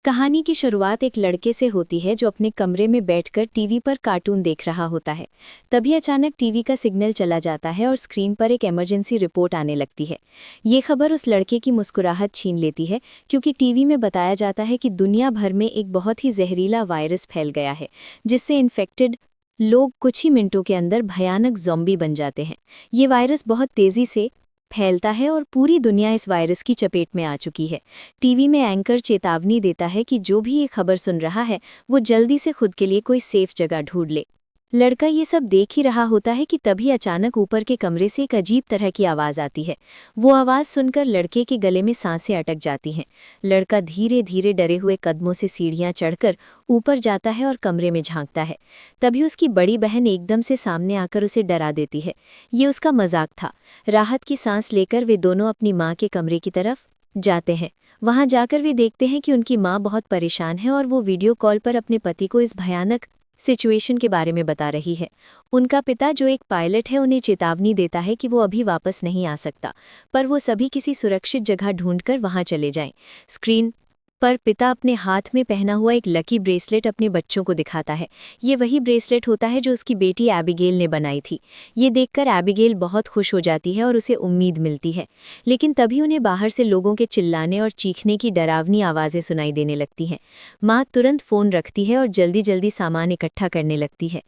कहानी की शुरुआत एक लड़के से होती है जो अपने कमरे में बैठकर टीवी पर कार्टून देख रहा होता है। तभी अचानक टीवी का सिग्नल चला जाता है और स्क्रीन पर एक इमरजेंसी रिपोर्ट आने लगती है। ये खबर उस लड़के की मुस्कुराहट छीन लेती है, क्योंकि टीवी में बताया जाता है कि दुनिया भर में एक बहुत ही जहरीला वायरस फैल गया है, जिससे इन्फेक्टेड लोग कुछ ही मिनटों के अंदर भयानक ज़ॉम्बी बन जाते हैं। ये वायरस बहुत तेज़ी से फैलता है और पूरी दुनिया इस वायरस की चपेट में आ चुकी है। टीवी में एंकर चेतावनी देता है कि जो भी ये खबर सुन रहा है वो जल्दी से खुद के लिए कोई सेफ जगह ढूंढ ले। लड़का ये सब देख ही रहा होता है कि तभी अचानक ऊपर के कमरे से एक अजीब तरह की आवाज़ आती है। वो आवाज़ सुनकर लड़के के गले में सांसें अटक जाती हैं। लड़का धीरे धीरे डरे हुए कदमों से सीढ़ियाँ चढ़कर ऊपर जाता है और कमरे में झांकता है। तभी उसकी बड़ी बहन एकदम से सामने आकर उसे डरा देती है। ये उसका मजाक था। राहत की सांस लेकर वे दोनों अपनी माँ के कमरे की तरफ जाते हैं। वहां जाकर वे देखते हैं कि उनकी माँ बहुत परेशान है और वो वीडियो कॉल पर अपने पति को इस भयानक सिचुएशन के बारे में बता रही है। उनका पिता, जो एक पायलट है, उन्हें चेतावनी देता है कि वो अभी वापस नहीं आ सकता, पर वो सभी किसी सुरक्षित जगह ढूंढकर वहां चले जाएं। स्क्रीन पर पिता अपने हाथ में पहना हुआ एक लकी ब्रेसलेट अपने बच्चों को दिखाता है। ये वही ब्रेसलेट होता है जो उसकी बेटी एबिगेल ने बनाई थी। ये देखकर एबिगेल बहुत खुश हो जाती है और उसे उम्मीद मिलती है। लेकिन तभी उन्हें बाहर से लोगों के चिल्लाने और चीखने की डरावनी आवाज़ें सुनाई देने लगती हैं। माँ तुरंत फ़ोन रखती है और जल्दी जल्दी सामान इकट्ठा करने लगती है।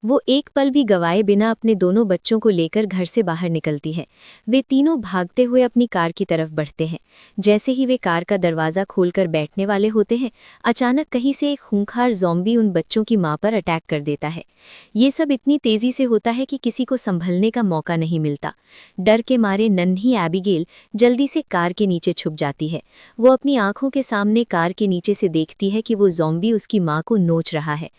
वो एक पल भी गंवाए बिना अपने दोनों बच्चों को लेकर घर से बाहर निकलती है। वे तीनों भागते हुए अपनी कार की तरफ बढ़ते हैं। जैसे ही वे कार का दरवाज़ा खोलकर बैठने वाले होते हैं, अचानक कहीं से एक खूंखार ज़ॉम्बी उन बच्चों की मां पर अटैक कर देता है। ये सब इतनी तेज़ी से होता है कि किसी को संभलने का मौका नहीं मिलता। डर के मारे नन्ही एबिगेल जल्दी से कार के नीचे छुप जाती है। वो अपनी आंखों के सामने कार के नीचे से देखती है कि वो ज़ॉम्बी उसकी माँ को नोच रहा है।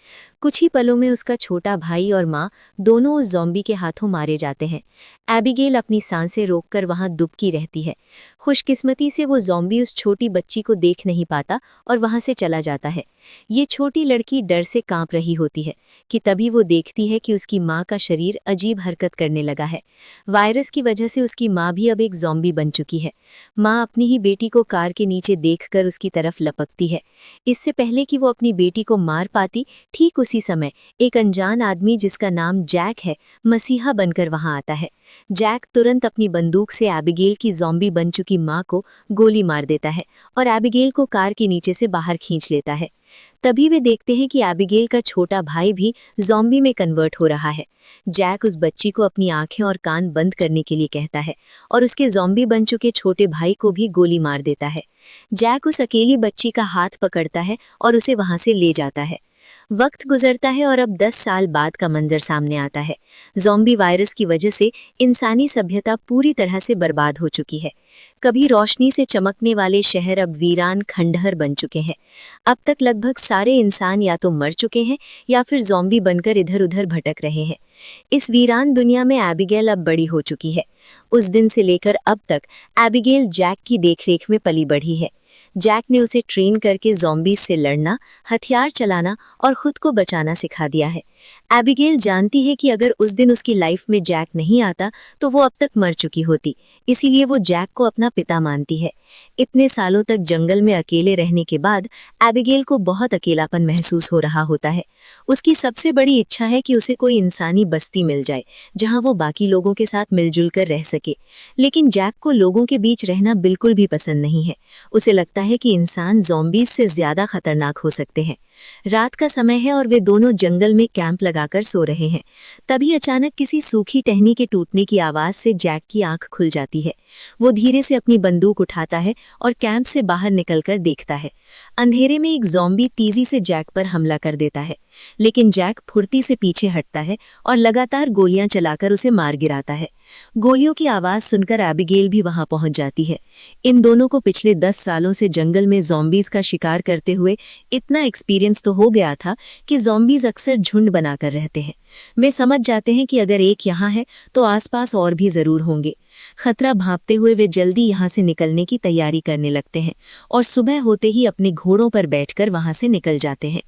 कुछ ही पलों में उसका छोटा भाई और माँ दोनों उस ज़ॉम्बी के हाथों मारे जाते हैं। एबिगेल अपनी सांसें रोककर वहां दुबकी रहती है। खुशकिस्मती से वो ज़ॉम्बी उस छोटी बच्ची को देख नहीं पाता और वहां से चला जाता है। ये छोटी लड़की डर से कांप रही होती है कि तभी वो देखती है कि उसकी माँ का शरीर अजीब हरकत करने लगा है। वायरस की वजह से उसकी माँ भी अब एक ज़ॉम्बी बन चुकी है। माँ अपनी ही बेटी को कार के नीचे देखकर उसकी तरफ लपकती है। इससे पहले कि वो अपनी बेटी को मार पाती, ठीक उसी समय एक अनजान आदमी जिसका नाम जैक है, मसीहा बनकर वहां आता है। जैक तुरंत अपनी बंदूक से एबिगेल की ज़ॉम्बी बन चुकी माँ को गोली मार देता है और एबिगेल को कार के नीचे से बाहर खींच लेता है। तभी वे देखते हैं कि एबिगेल का छोटा भाई भी ज़ॉम्बी में कन्वर्ट हो रहा है। जैक उस बच्ची को अपनी आंखें और कान बंद करने के लिए कहता है और उसके ज़ॉम्बी बन चुके छोटे भाई को भी गोली मार देता है। जैक उस अकेली बच्ची का हाथ पकड़ता है और उसे वहां से ले जाता है। वक्त गुजरता है और अब 10 साल बाद का मंजर सामने आता है। ज़ॉम्बी वायरस की वजह से इंसानी सभ्यता पूरी तरह से बर्बाद हो चुकी है। कभी रोशनी से चमकने वाले शहर अब वीरान खंडहर बन चुके हैं। अब तक लगभग सारे इंसान या तो मर चुके हैं या फिर ज़ॉम्बी बनकर इधर उधर भटक रहे हैं। इस वीरान दुनिया में एबिगेल अब बड़ी हो चुकी है। उस दिन से लेकर अब तक एबिगेल जैक की देखरेख में पली बढ़ी है। जैक ने उसे ट्रेन करके ज़ॉम्बीज़ से लड़ना, हथियार चलाना और खुद को बचाना सिखा दिया है। एबिगेल जानती है कि अगर उस दिन उसकी लाइफ में जैक नहीं आता तो वो अब तक मर चुकी होती, इसीलिए वो जैक को अपना पिता मानती है। इतने सालों तक जंगल में अकेले रहने के बाद एबिगेल को बहुत अकेलापन महसूस हो रहा होता है। उसकी सबसे बड़ी इच्छा है कि उसे कोई इंसानी बस्ती मिल जाए जहां वो बाकी लोगों के साथ मिलजुल कर रह सके। लेकिन जैक को लोगों के बीच रहना बिल्कुल भी पसंद नहीं है। उसे लगता है कि इंसान ज़ॉम्बीज़ से ज्यादा खतरनाक हो सकते हैं। रात का समय है और वे दोनों जंगल में कैंप लगाकर सो रहे हैं। तभी अचानक किसी सूखी टहनी के टूटने की आवाज से जैक की आंख खुल जाती है। वो धीरे से अपनी बंदूक उठाता है और कैंप से बाहर निकलकर देखता है। अंधेरे में एक ज़ॉम्बी तेजी से जैक पर हमला कर देता है, लेकिन जैक फुर्ती से पीछे हटता है और लगातार गोलियां चलाकर उसे मार गिराता है। गोलियों की आवाज सुनकर एबिगेल भी वहां पहुंच जाती है। इन दोनों को पिछले 10 सालों से जंगल में ज़ॉम्बीज़ का शिकार करते हुए इतना एक्सपीरियंस तो हो गया था कि ज़ॉम्बीज़ अक्सर झुंड बनाकर रहते हैं। वे समझ जाते हैं कि अगर एक यहाँ है तो आसपास और भी जरूर होंगे। खतरा भांपते हुए वे जल्दी यहाँ से निकलने की तैयारी करने लगते हैं और सुबह होते ही अपने घोड़ों पर बैठकर वहां से निकल जाते हैं।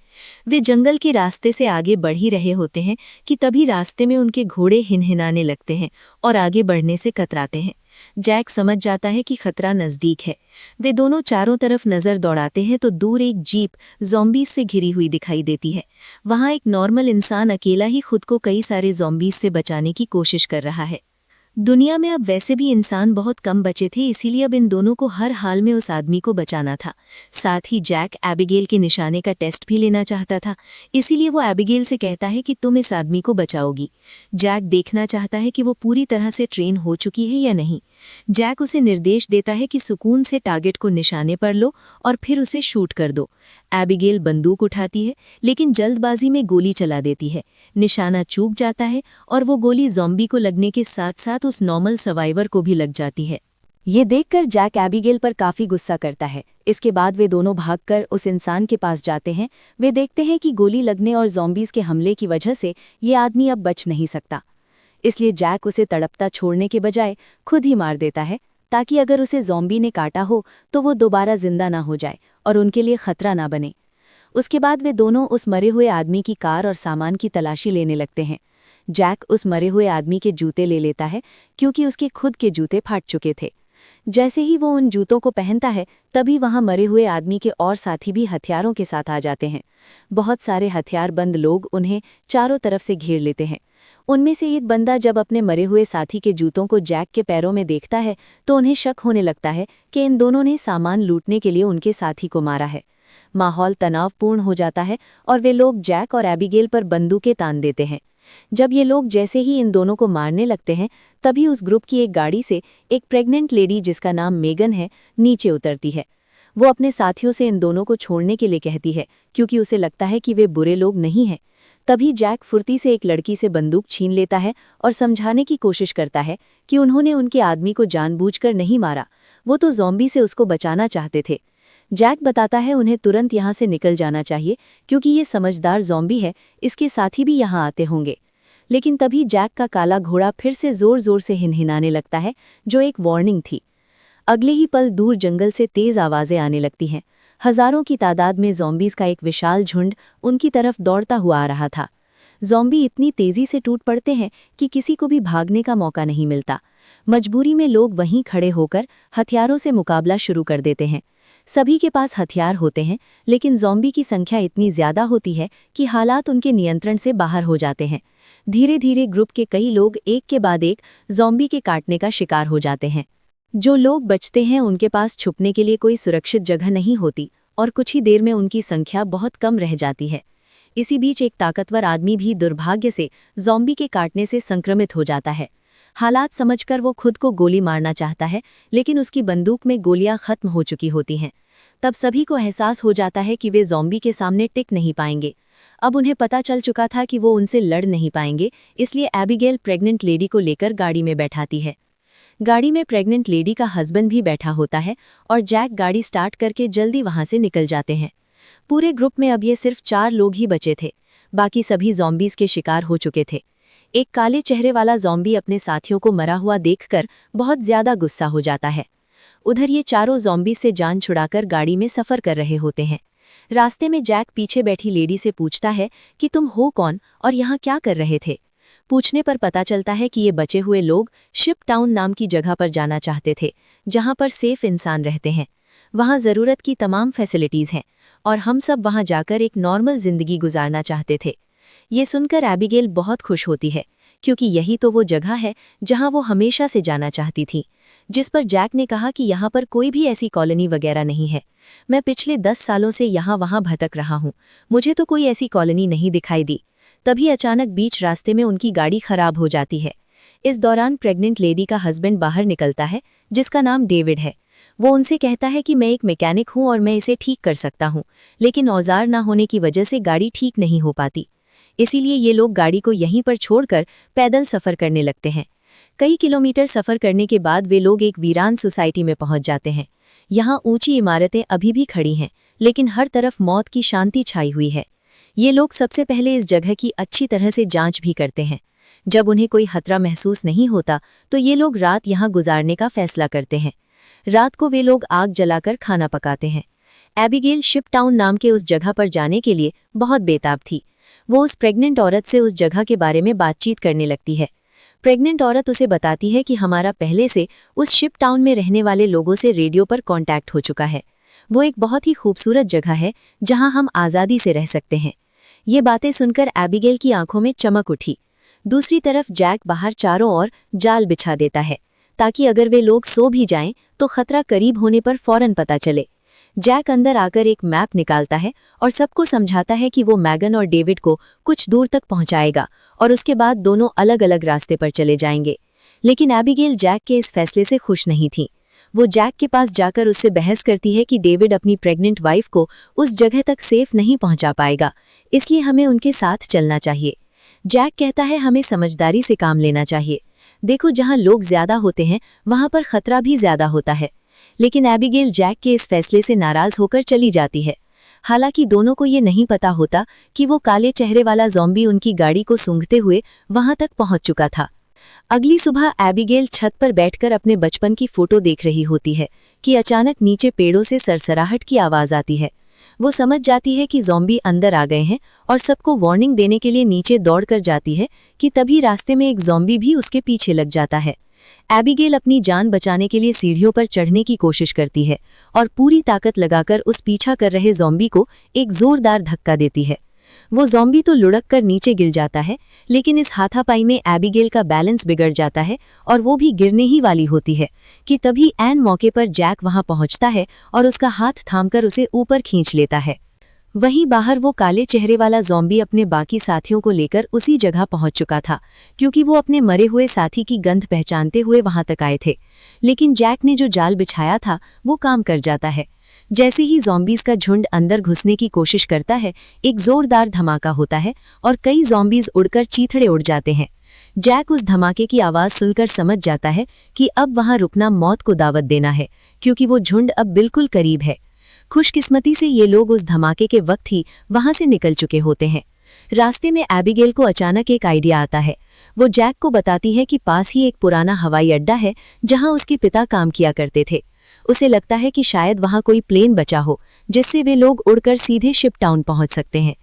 वे जंगल के रास्ते से आगे बढ़ ही रहे होते हैं कि तभी रास्ते में उनके घोड़े हिनहिनाने लगते हैं और आगे बढ़ने से कतराते हैं। जैक समझ जाता है कि खतरा नजदीक है। वे दोनों चारों तरफ नजर दौड़ाते हैं तो दूर एक जीप ज़ॉम्बीज से घिरी हुई दिखाई देती है। वहां एक नॉर्मल इंसान अकेला ही खुद को कई सारे ज़ॉम्बीज से बचाने की कोशिश कर रहा है। दुनिया में अब वैसे भी इंसान बहुत कम बचे थे, इसीलिए अब इन दोनों को हर हाल में उस आदमी को बचाना था। साथ ही जैक एबिगेल के निशाने का टेस्ट भी लेना चाहता था, इसीलिए वो एबिगेल से कहता है कि तुम इस आदमी को बचाओगी। जैक देखना चाहता है कि वो पूरी तरह से ट्रेन हो चुकी है या नहीं। जैक उसे निर्देश देता है कि सुकून से टारगेट को निशाने पर लो और फिर उसे शूट कर दो। एबिगेल बंदूक उठाती है, लेकिन जल्दबाजी में गोली चला देती है। निशाना चूक जाता है और वो गोली ज़ॉम्बी को लगने के साथ साथ उस नॉर्मल सर्वाइवर को भी लग जाती है। ये देखकर जैक एबिगेल पर काफी गुस्सा करता है। इसके बाद वे दोनों भागकर उस इंसान के पास जाते हैं। वे देखते हैं कि गोली लगने और ज़ॉम्बीज के हमले की वजह से ये आदमी अब बच नहीं सकता। इसलिए जैक उसे तड़पता छोड़ने के बजाय खुद ही मार देता है, ताकि अगर उसे ज़ॉम्बी ने काटा हो तो वो दोबारा जिंदा ना हो जाए और उनके लिए खतरा ना बने। उसके बाद वे दोनों उस मरे हुए आदमी की कार और सामान की तलाशी लेने लगते हैं। जैक उस मरे हुए आदमी के जूते ले लेता है, क्योंकि उसके खुद के जूते फाट चुके थे। जैसे ही वो उन जूतों को पहनता है, तभी वहां मरे हुए आदमी के और साथी भी हथियारों के साथ आ जाते हैं। बहुत सारे हथियारबंद लोग उन्हें चारों तरफ से घेर लेते हैं। उनमें से एक बंदा जब अपने मरे हुए साथी के जूतों को जैक के पैरों में देखता है तो उन्हें शक होने लगता है कि इन दोनों ने सामान लूटने के लिए उनके साथी को मारा है। माहौल तनावपूर्ण हो जाता है और वे लोग जैक और एबिगेल पर बंदूकें तान देते हैं। जब ये लोग जैसे ही इन दोनों को मारने लगते हैं, तभी उस ग्रुप की एक गाड़ी से एक प्रेग्नेंट लेडी जिसका नाम मेगन है, नीचे उतरती है। वो अपने साथियों से इन दोनों को छोड़ने के लिए कहती है, क्योंकि उसे लगता है कि वे बुरे लोग नहीं हैं। तभी जैक फुर्ती से एक लड़की से बंदूक छीन लेता है और समझाने की कोशिश करता है कि उन्होंने उनके आदमी को जानबूझकर नहीं मारा, वो तो ज़ॉम्बी से उसको बचाना चाहते थे। जैक बताता है उन्हें तुरंत यहाँ से निकल जाना चाहिए, क्योंकि ये समझदार ज़ॉम्बी है, इसके साथी भी यहाँ आते होंगे। लेकिन तभी जैक का काला घोड़ा फिर से जोर जोर से हिनहिनाने लगता है, जो एक वार्निंग थी। अगले ही पल दूर जंगल से तेज आवाज़ें आने लगती हैं। हजारों की तादाद में ज़ॉम्बीज़ का एक विशाल झुंड उनकी तरफ दौड़ता हुआ आ रहा था। ज़ॉम्बी इतनी तेज़ी से टूट पड़ते हैं कि किसी को भी भागने का मौका नहीं मिलता। मजबूरी में लोग वहीं खड़े होकर हथियारों से मुकाबला शुरू कर देते हैं। सभी के पास हथियार होते हैं, लेकिन ज़ॉम्बी की संख्या इतनी ज़्यादा होती है कि हालात उनके नियंत्रण से बाहर हो जाते हैं। धीरे धीरे ग्रुप के कई लोग एक के बाद एक ज़ॉम्बी के काटने का शिकार हो जाते हैं। जो लोग बचते हैं उनके पास छुपने के लिए कोई सुरक्षित जगह नहीं होती और कुछ ही देर में उनकी संख्या बहुत कम रह जाती है। इसी बीच एक ताकतवर आदमी भी दुर्भाग्य से ज़ॉम्बी के काटने से संक्रमित हो जाता है। हालात समझकर वो खुद को गोली मारना चाहता है, लेकिन उसकी बंदूक में गोलियां खत्म हो चुकी होती हैं। तब सभी को एहसास हो जाता है कि वे ज़ॉम्बी के सामने टिक नहीं पाएंगे। अब उन्हें पता चल चुका था कि वो उनसे लड़ नहीं पाएंगे, इसलिए एबिगेल प्रेग्नेंट लेडी को लेकर गाड़ी में बैठाती है। गाड़ी में प्रेग्नेंट लेडी का हस्बैंड भी बैठा होता है और जैक गाड़ी स्टार्ट करके जल्दी वहां से निकल जाते हैं। पूरे ग्रुप में अब ये सिर्फ 4 लोग ही बचे थे, बाकी सभी ज़ॉम्बीज़ के शिकार हो चुके थे। एक काले चेहरे वाला ज़ॉम्बी अपने साथियों को मरा हुआ देखकर बहुत ज्यादा गुस्सा हो जाता है। उधर ये चारों ज़ॉम्बी से जान छुड़ाकर गाड़ी में सफ़र कर रहे होते हैं। रास्ते में जैक पीछे बैठी लेडी से पूछता है कि तुम हो कौन और यहाँ क्या कर रहे थे। पूछने पर पता चलता है कि ये बचे हुए लोग शिप टाउन नाम की जगह पर जाना चाहते थे, जहाँ पर सेफ इंसान रहते हैं। वहाँ ज़रूरत की तमाम फैसिलिटीज़ हैं और हम सब वहाँ जाकर एक नॉर्मल ज़िंदगी गुजारना चाहते थे। ये सुनकर एबिगेल बहुत खुश होती है, क्योंकि यही तो वो जगह है जहाँ वो हमेशा से जाना चाहती थी। जिस पर जैक ने कहा कि यहाँ पर कोई भी ऐसी कॉलोनी वगैरह नहीं है। मैं पिछले 10 सालों से यहाँ वहाँ भटक रहा हूँ, मुझे तो कोई ऐसी कॉलोनी नहीं दिखाई दी। तभी अचानक बीच रास्ते में उनकी गाड़ी खराब हो जाती है। इस दौरान प्रेग्नेंट लेडी का हस्बैंड बाहर निकलता है, जिसका नाम डेविड है। वो उनसे कहता है कि मैं एक मैकेनिक हूँ और मैं इसे ठीक कर सकता हूँ, लेकिन औजार ना होने की वजह से गाड़ी ठीक नहीं हो पाती। इसीलिए ये लोग गाड़ी को यहीं पर छोड़कर पैदल सफ़र करने लगते हैं। कई किलोमीटर सफ़र करने के बाद वे लोग एक वीरान सोसाइटी में पहुंच जाते हैं। यहाँ ऊंची इमारतें अभी भी खड़ी हैं, लेकिन हर तरफ मौत की शांति छाई हुई है। ये लोग सबसे पहले इस जगह की अच्छी तरह से जांच भी करते हैं। जब उन्हें कोई खतरा महसूस नहीं होता तो ये लोग रात यहाँ गुजारने का फैसला करते हैं। रात को वे लोग आग जलाकर खाना पकाते हैं। एबिगेल शिप टाउन नाम के उस जगह पर जाने के लिए बहुत बेताब थी। वो उस प्रेग्नेंट औरत से उस जगह के बारे में बातचीत करने लगती है। प्रेग्नेंट औरत उसे बताती है कि हमारा पहले से उस शिप टाउन में रहने वाले लोगों से रेडियो पर कांटेक्ट हो चुका है। वो एक बहुत ही खूबसूरत जगह है जहां हम आज़ादी से रह सकते हैं। ये बातें सुनकर एबिगेल की आंखों में चमक उठी। दूसरी तरफ जैक बाहर चारों ओर जाल बिछा देता है ताकि अगर वे लोग सो भी जाएं तो खतरा करीब होने पर फौरन पता चले। जैक अंदर आकर एक मैप निकालता है और सबको समझाता है कि वो मैगन और डेविड को कुछ दूर तक पहुंचाएगा और उसके बाद दोनों अलग अलग रास्ते पर चले जाएंगे। लेकिन एबिगेल जैक के इस फैसले से खुश नहीं थी। वो जैक के पास जाकर उससे बहस करती है कि डेविड अपनी प्रेग्नेंट वाइफ को उस जगह तक सेफ नहीं पहुंचा पाएगा, इसलिए हमें उनके साथ चलना चाहिए। जैक कहता है हमें समझदारी से काम लेना चाहिए। देखो, जहां लोग ज्यादा होते हैं वहां पर खतरा भी ज्यादा होता है। लेकिन एबिगेल जैक के इस फैसले से नाराज होकर चली जाती है। हालांकि दोनों को ये नहीं पता होता कि वो काले चेहरे वाला ज़ॉम्बी उनकी गाड़ी को सूंघते हुए वहां तक पहुंच चुका था। अगली सुबह एबिगेल छत पर बैठकर अपने बचपन की फोटो देख रही होती है कि अचानक नीचे पेड़ों से सरसराहट की आवाज आती है। वो समझ जाती है कि ज़ॉम्बी अंदर आ गए हैं और सबको वार्निंग देने के लिए नीचे दौड़कर जाती है कि तभी रास्ते में एक ज़ॉम्बी भी उसके पीछे लग जाता है। एबिगेल अपनी जान बचाने के लिए सीढ़ियों पर चढ़ने की कोशिश करती है और पूरी ताकत लगाकर उस पीछा कर रहे ज़ॉम्बी को एक जोरदार धक्का देती है। वो ज़ॉम्बी तो लुढ़क कर नीचे गिर जाता है, लेकिन इस हाथापाई में एबिगेल का बैलेंस बिगड़ जाता है और वो भी गिरने ही वाली होती है कि तभी ऐन मौके पर जैक वहां पहुंचता है और उसका हाथ थामकर उसे ऊपर खींच लेता है। वहीं बाहर वो काले चेहरे वाला ज़ॉम्बी अपने बाकी साथियों को लेकर उसी जगह पहुंच चुका था, क्योंकि वो अपने मरे हुए साथी की गंध पहचानते हुए वहां तक आए थे। लेकिन जैक ने जो जाल बिछाया था वो काम कर जाता है। जैसे ही ज़ॉम्बीज़ का झुंड अंदर घुसने की कोशिश करता है, एक जोरदार धमाका होता है और कई ज़ॉम्बीज़ उड़कर चीथड़े उड़ जाते हैं। जैक उस धमाके की आवाज़ सुनकर समझ जाता है कि अब वहां रुकना मौत को दावत देना है, क्योंकि वो झुंड अब बिल्कुल करीब है। खुशकिस्मती से ये लोग उस धमाके के वक्त ही वहां से निकल चुके होते हैं। रास्ते में एबिगेल को अचानक एक आइडिया आता है। वो जैक को बताती है कि पास ही एक पुराना हवाई अड्डा है जहां उसके पिता काम किया करते थे। उसे लगता है कि शायद वहां कोई प्लेन बचा हो जिससे वे लोग उड़कर सीधे शिप टाउन पहुंच सकते हैं।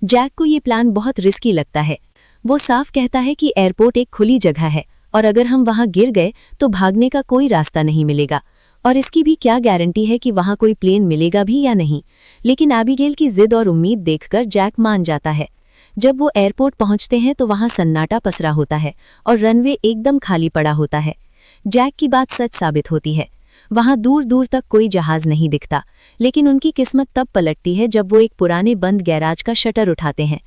जैक को ये प्लान बहुत रिस्की लगता है। वो साफ कहता है कि एयरपोर्ट एक खुली जगह है और अगर हम वहां गिर गए तो भागने का कोई रास्ता नहीं मिलेगा, और इसकी भी क्या गारंटी है कि वहां कोई प्लेन मिलेगा भी या नहीं। लेकिन एबिगेल की जिद और उम्मीद देखकर जैक मान जाता है। जब वो एयरपोर्ट पहुंचते हैं तो वहां सन्नाटा पसरा होता है और रनवे एकदम खाली पड़ा होता है। जैक की बात सच साबित होती है। वहां दूर दूर तक कोई जहाज नहीं दिखता, लेकिन उनकी किस्मत तब पलटती है जब वो एक पुराने बंद गैराज का शटर उठाते हैं।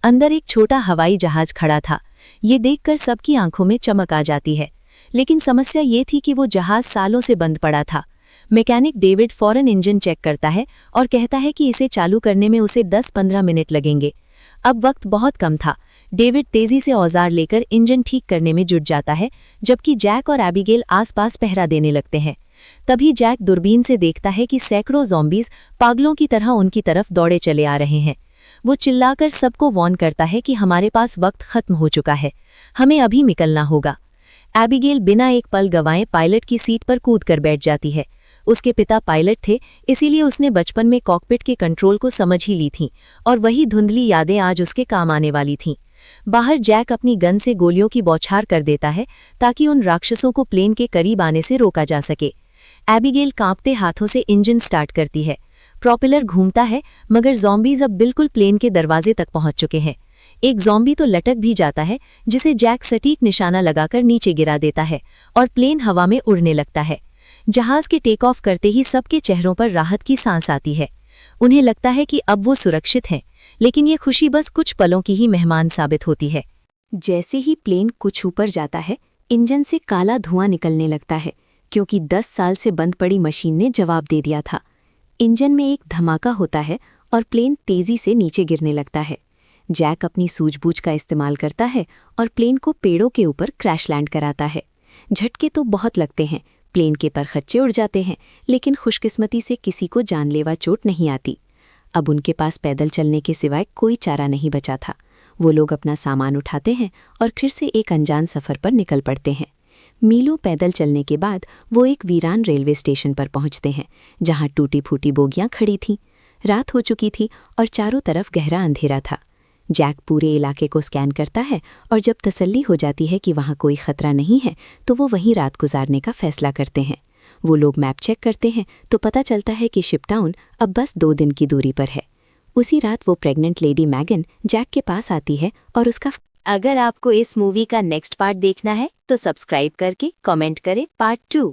अंदर एक छोटा हवाई जहाज खड़ा था। ये देखकर सबकी आंखों में चमक आ जाती है। लेकिन समस्या ये थी कि वो जहाज सालों से बंद पड़ा था। मैकेनिक डेविड फौरन इंजन चेक करता है और कहता है कि इसे चालू करने में उसे 10-15 मिनट लगेंगे। अब वक्त बहुत कम था। डेविड तेजी से औजार लेकर इंजन ठीक करने में जुट जाता है, जबकि जैक और एबिगेल आसपास पहरा देने लगते हैं। तभी जैक दूरबीन से देखता है कि सैकड़ों ज़ॉम्बीज़ पागलों की तरह उनकी तरफ दौड़े चले आ रहे हैं। वो चिल्लाकर सबको वार्न करता है कि हमारे पास वक्त खत्म हो चुका है, हमें अभी निकलना होगा। एबिगेल बिना एक पल गंवाए पायलट की सीट पर कूद कर बैठ जाती है। उसके पिता पायलट थे, इसीलिए उसने बचपन में कॉकपिट के कंट्रोल को समझ ही ली थी और वही धुंधली यादें आज उसके काम आने वाली थीं। बाहर जैक अपनी गन से गोलियों की बौछार कर देता है ताकि उन राक्षसों को प्लेन के करीब आने से रोका जा सके। एबिगेल कांपते हाथों से इंजन स्टार्ट करती है। प्रोपेलर घूमता है, मगर ज़ॉम्बीज़ अब बिल्कुल प्लेन के दरवाजे तक पहुंच चुके हैं। एक ज़ॉम्बी तो लटक भी जाता है, जिसे जैक सटीक निशाना लगाकर नीचे गिरा देता है और प्लेन हवा में उड़ने लगता है। जहाज के टेक ऑफ करते ही सबके चेहरों पर राहत की सांस आती है। उन्हें लगता है कि अब वो सुरक्षित हैं, लेकिन ये खुशी बस कुछ पलों की ही मेहमान साबित होती है। जैसे ही प्लेन कुछ ऊपर जाता है, इंजन से काला धुआं निकलने लगता है, क्योंकि 10 साल से बंद पड़ी मशीन ने जवाब दे दिया था। इंजन में एक धमाका होता है और प्लेन तेजी से नीचे गिरने लगता है। जैक अपनी सूझबूझ का इस्तेमाल करता है और प्लेन को पेड़ों के ऊपर क्रैश लैंड कराता है। झटके तो बहुत लगते हैं, प्लेन के परखच्चे उड़ जाते हैं, लेकिन खुशकिस्मती से किसी को जानलेवा चोट नहीं आती। अब उनके पास पैदल चलने के सिवाय कोई चारा नहीं बचा था। वो लोग अपना सामान उठाते हैं और फिर से एक अनजान सफ़र पर निकल पड़ते हैं। मीलों पैदल चलने के बाद वो एक वीरान रेलवे स्टेशन पर पहुंचते हैं, जहां टूटी फूटी बोगियां खड़ी थीं। रात हो चुकी थी और चारों तरफ गहरा अंधेरा था। जैक पूरे इलाके को स्कैन करता है और जब तसल्ली हो जाती है कि वहाँ कोई खतरा नहीं है तो वो वहीं रात गुजारने का फैसला करते हैं। वो लोग मैप चेक करते हैं तो पता चलता है कि शिपटाउन अब बस 2 दिन की दूरी पर है। उसी रात वो प्रेग्नेंट लेडी मैगन जैक के पास आती है और उसका। अगर आपको इस मूवी का नेक्स्ट पार्ट देखना है तो सब्सक्राइब करके कमेंट करें पार्ट 2।